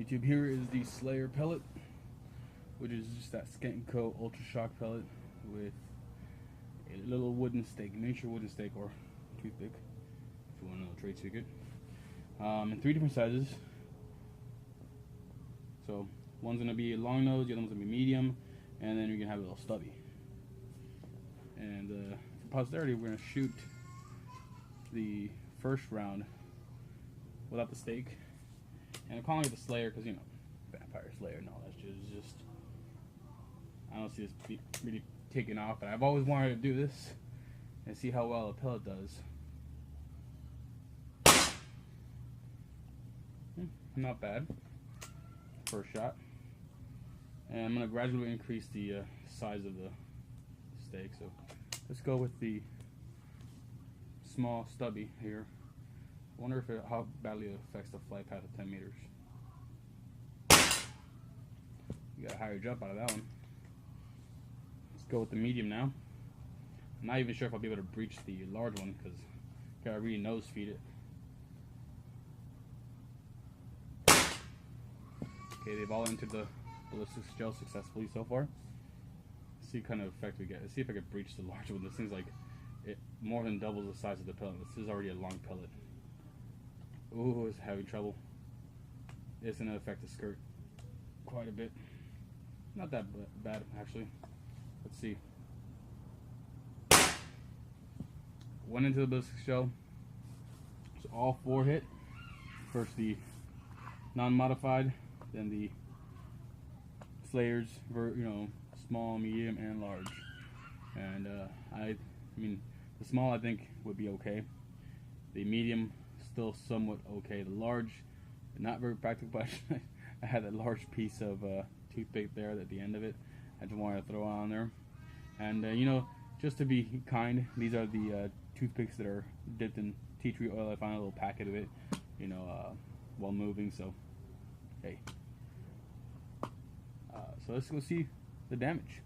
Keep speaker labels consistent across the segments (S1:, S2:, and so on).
S1: YouTube, here is the Slayer pellet, which is just that Skent & Co. Ultra Shock pellet with a little wooden stake, miniature wooden stake or toothpick, if you want to know the trade secret. In 3 different sizes. So one's going to be a long nose, the other one's going to be medium, and then you're going to have a little stubby. And for posterity, we're going to shoot the first round without the stake. And I'm calling it the Slayer because, you know, Vampire Slayer and all that shit is just, I don't see this really taking off, but I've always wanted to do this and see how well a pellet does. Not bad. First shot. And I'm going to gradually increase the size of the stake. So let's go with the small stubby here. I wonder if how badly it affects the flight path of 10 meters. You got a higher jump out of that one. Let's go with the medium now. I'm not even sure if I'll be able to breach the large one because I gotta really nose feed it. Okay, they've all entered the ballistics gel successfully so far. Let's see what kind of effect we get. Let's see if I can breach the large one. This thing's like it more than doubles the size of the pellet. This is already a long pellet. Ooh, it's having trouble. It's gonna affect the skirt quite a bit. Not that bad, actually. Let's see. Went into the ballistic shell. So all 4 hit. First the non-modified, then the Slayers, small, medium, and large. And I mean, the small I think would be okay. The medium still somewhat okay. The large, not very practical, but I had a large piece of toothpick there at the end of it. I just wanted to throw it on there. And you know, just to be kind, these are the toothpicks that are dipped in tea tree oil. I found a little packet of it, you know, while moving. So hey, so let's go see the damage.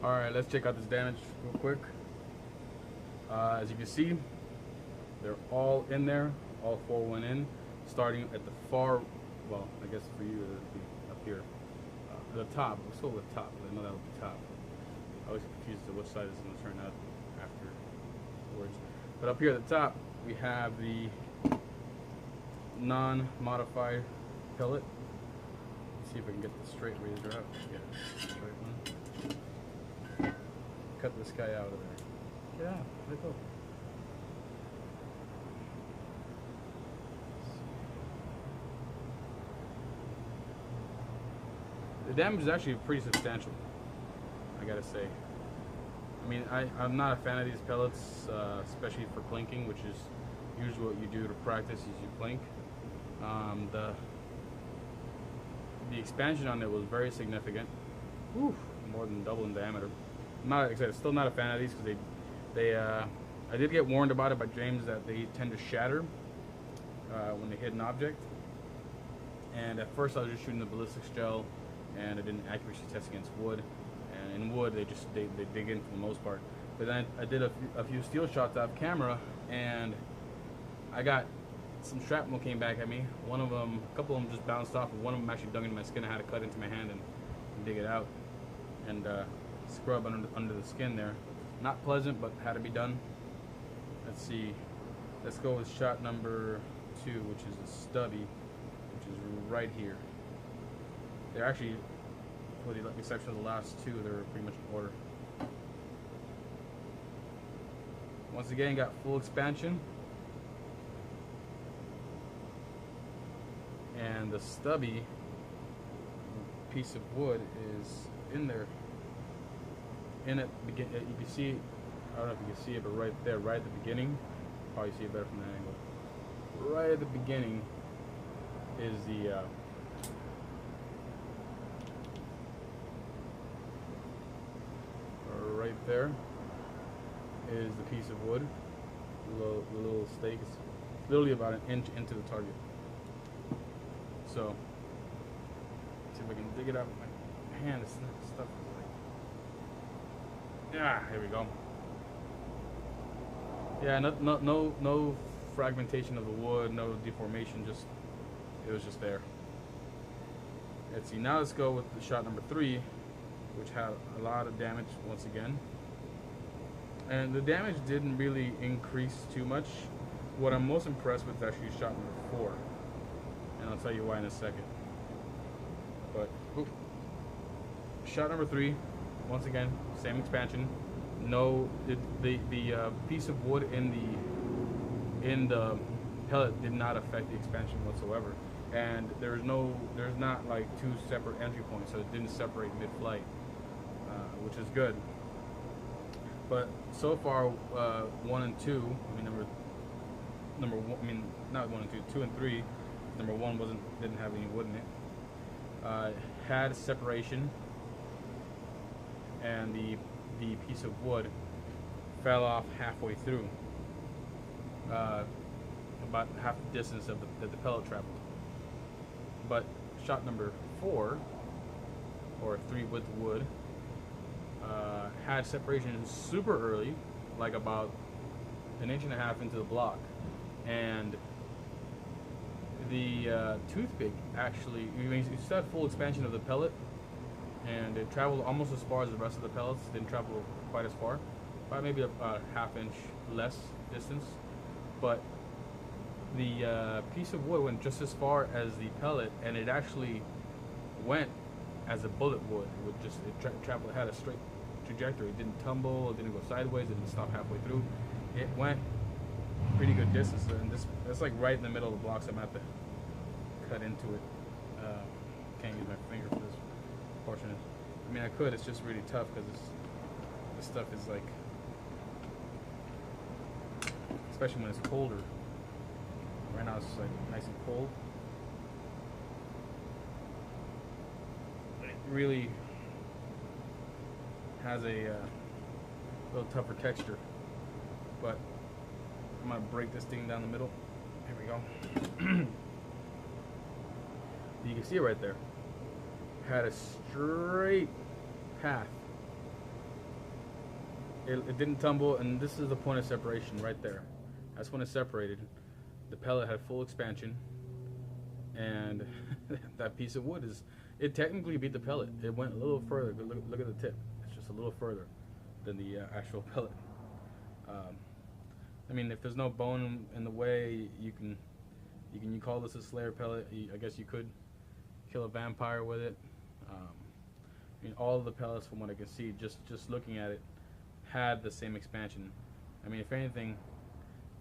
S1: All right, let's check out this damage real quick. As you can see, they're all in there. All 4 went in, starting at the far, well, I guess for you it would be up here. The top, let's go with the top, because I know that would be top. I was confused as to which side is going to turn out afterwards. But up here at the top, we have the non-modified pellet. Let's see if I can get the straight razor out. Yeah, straight one. Cut this guy out of there. Get out, let go. The damage is actually pretty substantial, I gotta say. I mean, I'm not a fan of these pellets, especially for plinking, which is usually what you do to practice is you plink. The expansion on it was very significant. Whew, more than double in diameter. Not excited. Still not a fan of these because I did get warned about it by James that they tend to shatter when they hit an object. And at first I was just shooting the ballistics gel, and I didn't accuracy test against wood. And in wood, they dig in for the most part. But then I did a few steel shots out of camera, and I got some shrapnel came back at me. One of them, a couple of them just bounced off, and one of them actually dug into my skin. I had to cut into my hand and dig it out and scrub under the skin there. Not pleasant, but had to be done. Let's see. Let's go with shot number 2, which is the stubby, which is right here. They're actually, with the exception of the last 2, they're pretty much in order. Once again, got full expansion. And the stubby piece of wood is in there. In it, you can see, I don't know if you can see it, but right there, right at the beginning, probably see it better from that angle. Right at the beginning is the right there is the piece of wood. The little stake is literally about an inch into the target. So, let's see if I can dig it out with my hand. This stuff is like, yeah, here we go. Yeah, no fragmentation of the wood, no deformation, just It was just there. Let's see. Now let's go with the shot number 3, which had a lot of damage once again. And the damage didn't really increase too much. What I'm most impressed with is actually shot number 4, and I'll tell you why in a second. But shot number 3, once again, same expansion. No, the piece of wood in the pellet did not affect the expansion whatsoever, and there's not like 2 separate entry points, so it didn't separate mid-flight, which is good. But so far, 1 and 2, I mean number 1, I mean not 1 and 2, 2 and 3. Number 1 didn't have any wood in it. Had separation, and the piece of wood fell off halfway through, about half the distance that the pellet traveled. But shot number 4, or 3 with wood, had separation super early, like about 1.5 inches into the block, and the toothpick actually, you still had full expansion of the pellet, and it traveled almost as far as the rest of the pellets. Didn't travel quite as far, by maybe a 1/2 inch less distance, but the piece of wood went just as far as the pellet, and it actually went as a bullet would. It traveled, it had a straight trajectory. It didn't tumble, it didn't go sideways, it didn't stop halfway through. It went pretty good distance, and it's like right in the middle of the block, so I'm gonna have to cut into it. Can't use my finger for this portion. I mean, I could, it's just really tough because this stuff is like, especially when it's colder. Right now it's like nice and cold. It really has a little tougher texture, but I'm gonna break this thing down the middle. Here we go. You can see it right there. Had a straight path. It didn't tumble, and this is the point of separation right there. That's when it separated. The pellet had full expansion, and that piece of wood it technically beat the pellet. It went a little further. Look at the tip. It's just a little further than the actual pellet. I mean, if there's no bone in the way, you call this a Slayer pellet. I guess you could kill a vampire with it. I mean, all of the pellets, from what I can see, just looking at it, had the same expansion. I mean, if anything,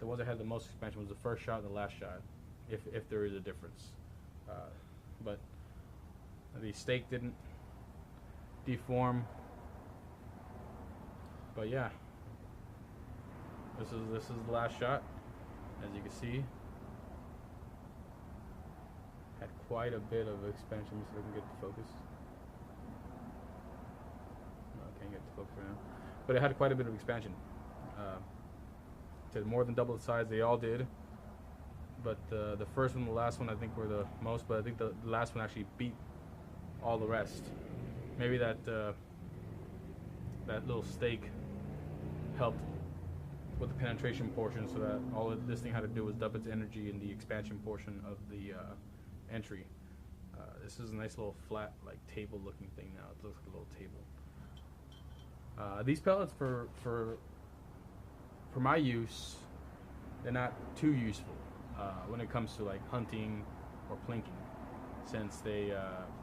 S1: the ones that had the most expansion was the first shot and the last shot, if there is a difference. But the stake didn't deform. But yeah, this is the last shot. As you can see, had quite a bit of expansion. So I can get the focus. No, I can't get the focus right now. But it had quite a bit of expansion. It had more than double the size. They all did. But the first one and the last one, I think, were the most. But I think the last one actually beat all the rest. Maybe that little stake helped with the penetration portion, so that all this thing had to do was dump its energy in the expansion portion of the entry. This is a nice little flat, like, table looking thing now. It looks like a little table. These pellets, for my use, they're not too useful when it comes to like hunting or plinking, since they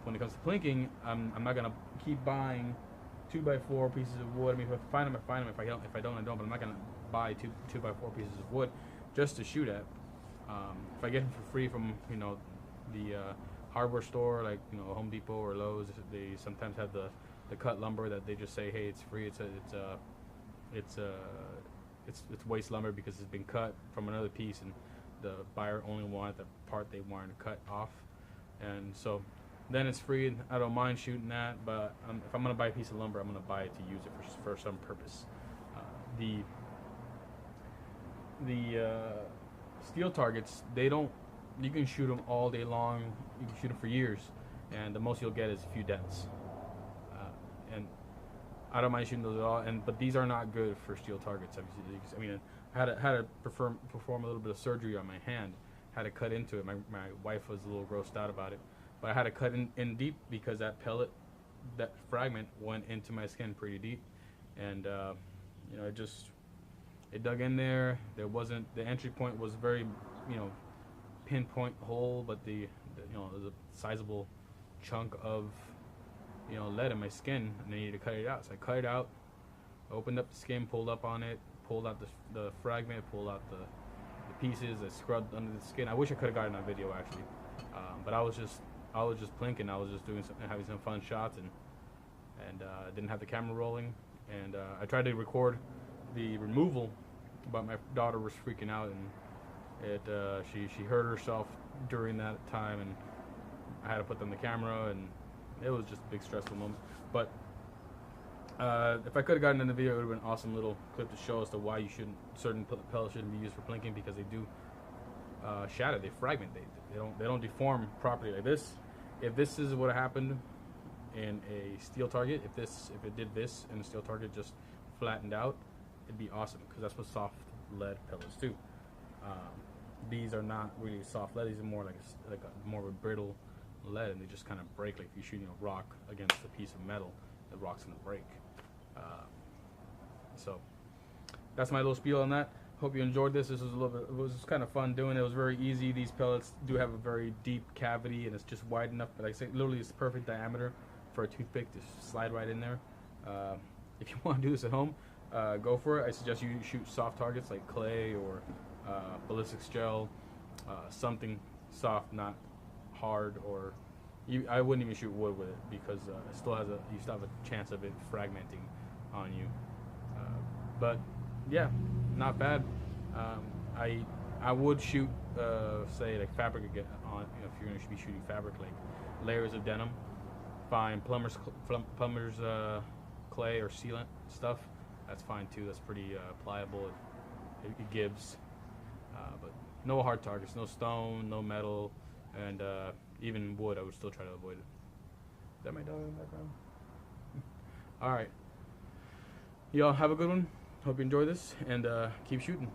S1: when it comes to plinking, I'm not gonna keep buying 2x4 pieces of wood. I mean, if I find them, I find them. If I don't, I don't. But I'm not gonna buy 2x4 pieces of wood just to shoot at. If I get them for free from the hardware store, like Home Depot or Lowe's, they sometimes have the cut lumber that they just say, hey, it's free. It's waste lumber because it's been cut from another piece, and the buyer only wanted the part they wanted to cut off, and so then it's free. And I don't mind shooting that, but if I'm gonna buy a piece of lumber, I'm gonna buy it to use it for some purpose. The steel targets, you can shoot them all day long. You can shoot them for years, and the most you'll get is a few dents. And I don't mind shooting those at all. But these are not good for steel targets. Obviously, I mean, I had to perform a little bit of surgery on my hand, had to cut into it. My wife was a little grossed out about it, but I had to cut in deep because that pellet, that fragment went into my skin pretty deep, and you know, it dug in there. There wasn't, the entry point was very, you know, pinpoint hole, but the you know, there's a sizable chunk of, you know, lead in my skin, and I needed to cut it out. So I cut it out, opened up the skin, pulled up on it, pulled out the fragment, pulled out the pieces. I scrubbed under the skin. I wish I could have gotten that video actually, but I was just plinking. I was just doing some, having some fun shots, and didn't have the camera rolling, and I tried to record the removal, but my daughter was freaking out, and she hurt herself during that time, and I had to put on the camera, and it was just a big stressful moment. But if I could have gotten in the video, it would have been an awesome little clip to show us to why you shouldn't, certain pellets shouldn't be used for plinking, because they do shatter, they fragment, they don't deform properly like this. If this is what happened in a steel target, if it did this and the steel target just flattened out, it'd be awesome, because that's what soft lead pellets do. These are not really soft lead. These are more like a more of a brittle lead, and they just kind of break. Like if you're shooting a rock against a piece of metal, the rock's gonna break. So that's my little spiel on that. Hope you enjoyed this. This was a little bit, it was kind of fun doing it. It was very easy. These pellets do have a very deep cavity, and it's just wide enough. But like I say, literally, it's the perfect diameter for a toothpick to slide right in there. If you want to do this at home, go for it. I suggest you shoot soft targets like clay or ballistics gel, something soft, not hard. Or I wouldn't even shoot wood with it, because it still has you still have a chance of it fragmenting on you. But yeah, not bad. I would shoot say like fabric again on, you know, if you're going to be shooting fabric, like layers of denim. Fine, plumber's clay or sealant stuff. That's fine too. That's pretty pliable. It gives. But no hard targets, no stone, no metal, and even wood, I would still try to avoid it. Is that my dog in the background? All right. Y'all have a good one. Hope you enjoy this, and keep shooting.